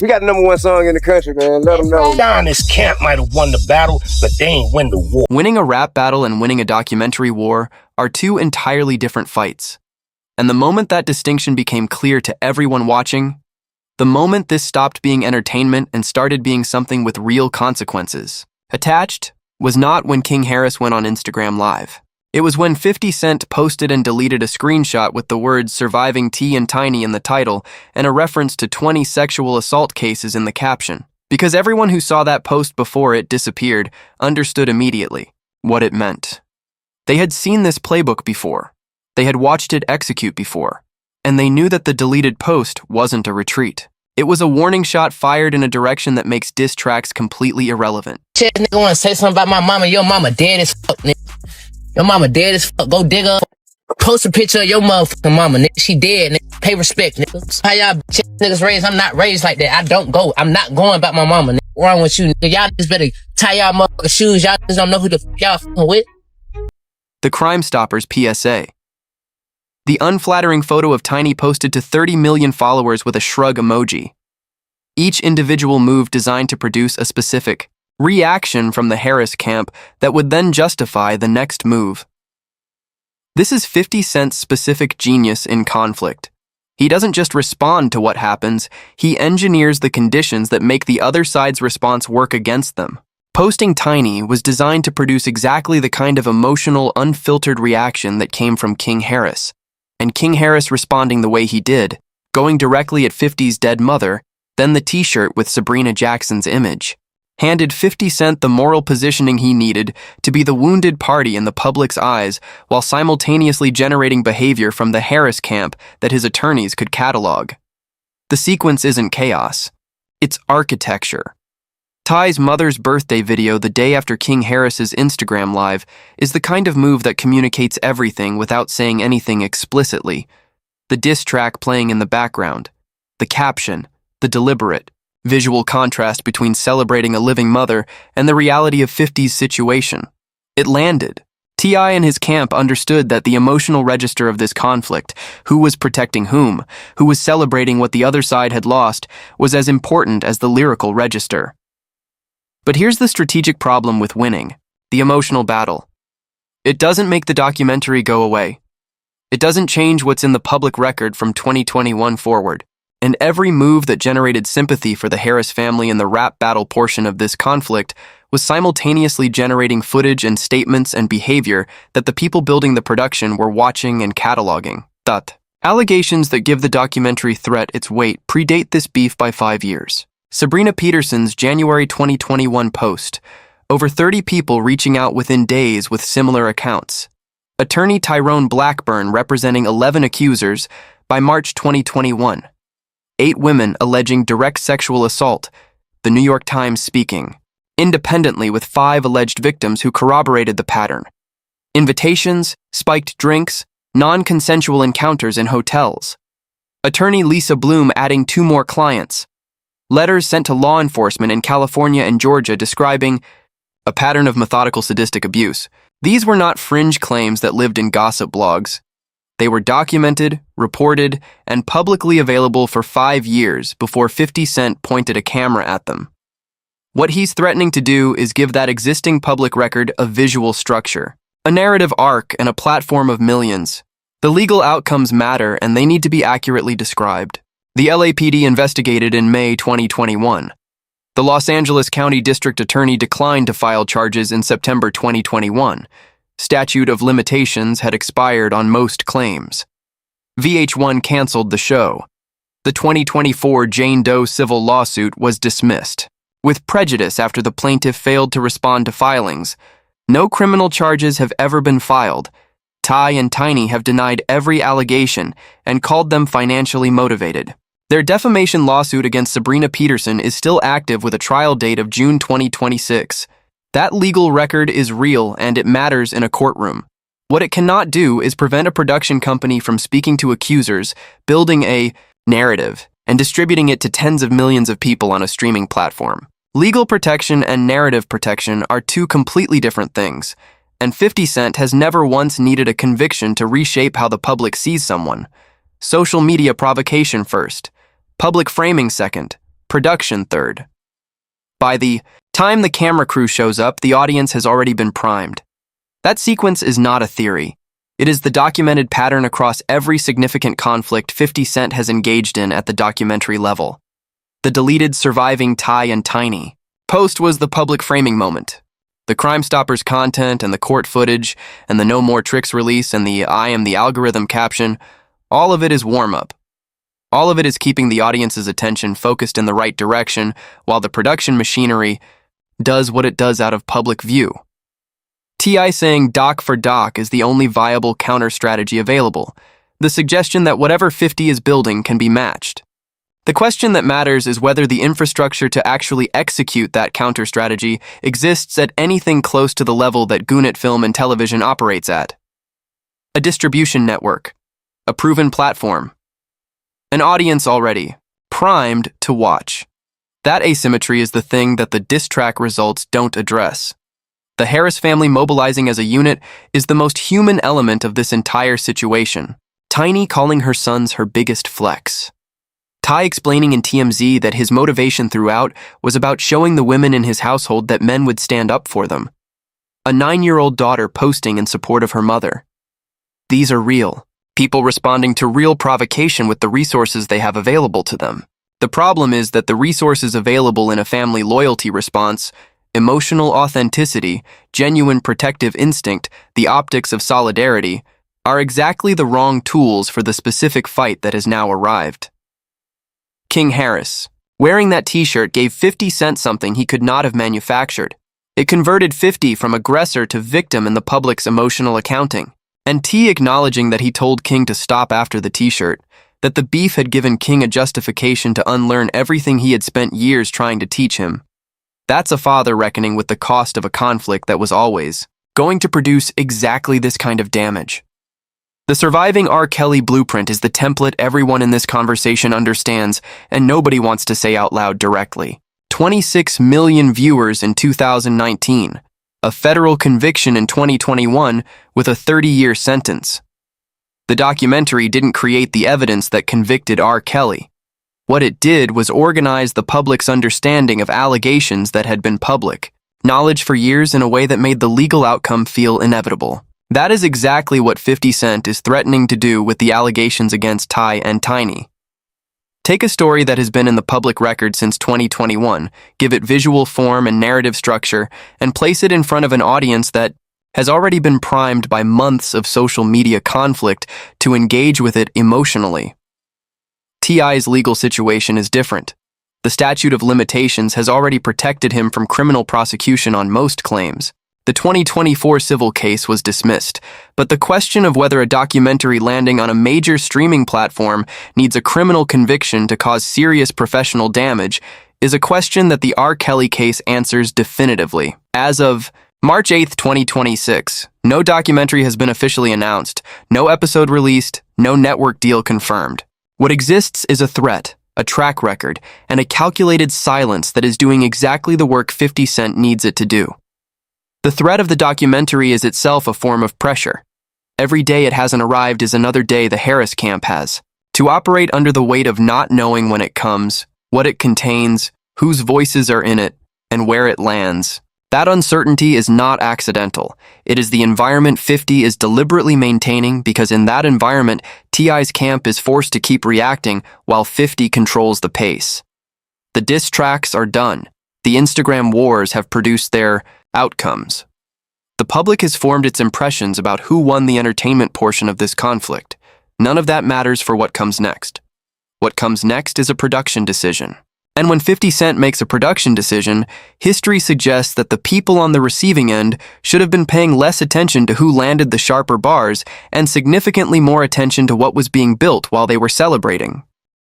We got the #1 song in the country, man. Let them know. Down this camp might have won the battle, but they ain't win the war. Winning a rap battle and winning a documentary war are two entirely different fights. And the moment that distinction became clear to everyone watching, the moment this stopped being entertainment and started being something with real consequences. Attached was not when King Harris went on Instagram Live. It was when 50 Cent posted and deleted a screenshot with the words "Surviving T and Tiny" in the title and a reference to 20 sexual assault cases in the caption. Because everyone who saw that post before it disappeared understood immediately what it meant. They had seen this playbook before. They had watched it execute before. And they knew that the deleted post wasn't a retreat. It was a warning shot fired in a direction that makes diss tracks completely irrelevant. Shit, nigga wanna say something about my mama. Your mama dead as fuck, nigga. Your mama dead as fuck. Go dig her. Post a picture of your motherfucking mama, nigga. She dead, nigga. Pay respect, nigga. How y'all niggas raised? I'm not raised like that. I'm not going about my mama, nigga. What's wrong with you, nigga? Y'all niggas better tie y'all motherfucking shoes. Y'all niggas don't know who the fuck y'all fucking with. The Crime Stoppers PSA. The unflattering photo of Tiny posted to 30 million followers with a shrug emoji. Each individual move designed to produce a specific reaction from the Harris camp that would then justify the next move. This is 50 Cent's specific genius in conflict. He doesn't just respond to what happens, he engineers the conditions that make the other side's response work against them. Posting Tiny was designed to produce exactly the kind of emotional, unfiltered reaction that came from King Harris. And King Harris responding the way he did, going directly at 50's dead mother, then the t-shirt with Sabrina Jackson's image, handed 50 Cent the moral positioning he needed to be the wounded party in the public's eyes while simultaneously generating behavior from the Harris camp that his attorneys could catalog. The sequence isn't chaos. It's architecture. Ty's mother's birthday video the day after King Harris's Instagram Live is the kind of move that communicates everything without saying anything explicitly. The diss track playing in the background, the caption, the deliberate, visual contrast between celebrating a living mother and the reality of 50's situation. It landed. T.I. and his camp understood that the emotional register of this conflict, who was protecting whom, who was celebrating what the other side had lost, was as important as the lyrical register. But here's the strategic problem with winning, the emotional battle. It doesn't make the documentary go away. It doesn't change what's in the public record from 2021 forward. And every move that generated sympathy for the Harris family in the rap battle portion of this conflict was simultaneously generating footage and statements and behavior that the people building the production were watching and cataloging. Allegations that give the documentary threat its weight predate this beef by 5 years. Sabrina Peterson's January 2021 post, over 30 people reaching out within days with similar accounts. Attorney Tyrone Blackburn representing 11 accusers by March 2021. 8 women alleging direct sexual assault, the New York Times speaking, independently with 5 alleged victims who corroborated the pattern. Invitations, spiked drinks, non-consensual encounters in hotels. Attorney Lisa Bloom adding 2 more clients. Letters sent to law enforcement in California and Georgia describing a pattern of methodical sadistic abuse. These were not fringe claims that lived in gossip blogs. They were documented, reported, and publicly available for 5 years before 50 Cent pointed a camera at them. What he's threatening to do is give that existing public record a visual structure, a narrative arc, and a platform of millions. The legal outcomes matter, and they need to be accurately described. The LAPD investigated in May 2021. The Los Angeles County District Attorney declined to file charges in September 2021. Statute of limitations had expired on most claims. VH1 canceled the show. The 2024 Jane Doe civil lawsuit was dismissed, with prejudice after the plaintiff failed to respond to filings. No criminal charges have ever been filed. Ty and Tiny have denied every allegation and called them financially motivated. Their defamation lawsuit against Sabrina Peterson is still active with a trial date of June 2026. That legal record is real and it matters in a courtroom. What it cannot do is prevent a production company from speaking to accusers, building a narrative, and distributing it to tens of millions of people on a streaming platform. Legal protection and narrative protection are two completely different things, and 50 Cent has never once needed a conviction to reshape how the public sees someone. Social media provocation first, public framing second, production third. By the time the camera crew shows up, the audience has already been primed. That sequence is not a theory. It is the documented pattern across every significant conflict 50 Cent has engaged in at the documentary level. The deleted surviving Ty and Tiny post was the public framing moment. The Crime Stoppers content and the court footage and the No More Tricks release and the I am the algorithm caption, all of it is warm-up. All of it is keeping the audience's attention focused in the right direction while the production machinery does what it does out of public view. T.I. saying doc for doc is the only viable counter-strategy available, the suggestion that whatever 50 is building can be matched. The question that matters is whether the infrastructure to actually execute that counter-strategy exists at anything close to the level that Gunit Film and Television operates at. A distribution network, a proven platform, an audience already primed to watch. That asymmetry is the thing that the diss track results don't address. The Harris family mobilizing as a unit is the most human element of this entire situation. Tiny calling her sons her biggest flex. Ty explaining in TMZ that his motivation throughout was about showing the women in his household that men would stand up for them. A 9-year-old daughter posting in support of her mother. These are real. People responding to real provocation with the resources they have available to them. The problem is that the resources available in a family loyalty response, emotional authenticity, genuine protective instinct, the optics of solidarity, are exactly the wrong tools for the specific fight that has now arrived. King Harris, wearing that t-shirt, gave 50 Cent something he could not have manufactured. It converted 50 from aggressor to victim in the public's emotional accounting. And T acknowledging that he told King to stop after the t-shirt, that the beef had given King a justification to unlearn everything he had spent years trying to teach him. That's a father reckoning with the cost of a conflict that was always going to produce exactly this kind of damage. The surviving R. Kelly blueprint is the template everyone in this conversation understands and nobody wants to say out loud directly. 26 million viewers in 2019. A federal conviction in 2021 with a 30-year sentence. The documentary didn't create the evidence that convicted R. Kelly. What it did was organize the public's understanding of allegations that had been public knowledge for years in a way that made the legal outcome feel inevitable. That is exactly what 50 Cent is threatening to do with the allegations against Ty and Tiny. Take a story that has been in the public record since 2021, give it visual form and narrative structure, and place it in front of an audience that has already been primed by months of social media conflict to engage with it emotionally. T.I.'s legal situation is different. The statute of limitations has already protected him from criminal prosecution on most claims. The 2024 civil case was dismissed, but the question of whether a documentary landing on a major streaming platform needs a criminal conviction to cause serious professional damage is a question that the R. Kelly case answers definitively. As of March 8, 2026, no documentary has been officially announced, no episode released, no network deal confirmed. What exists is a threat, a track record, and a calculated silence that is doing exactly the work 50 Cent needs it to do. The threat of the documentary is itself a form of pressure. Every day it hasn't arrived is another day the Harris camp has. To operate under the weight of not knowing when it comes, what it contains, whose voices are in it, and where it lands. That uncertainty is not accidental. It is the environment 50 is deliberately maintaining because in that environment, T.I.'s camp is forced to keep reacting while 50 controls the pace. The diss tracks are done. The Instagram wars have produced their outcomes. The public has formed its impressions about who won the entertainment portion of this conflict. None of that matters for what comes next. What comes next is a production decision. And when 50 Cent makes a production decision, history suggests that the people on the receiving end should have been paying less attention to who landed the sharper bars and significantly more attention to what was being built while they were celebrating.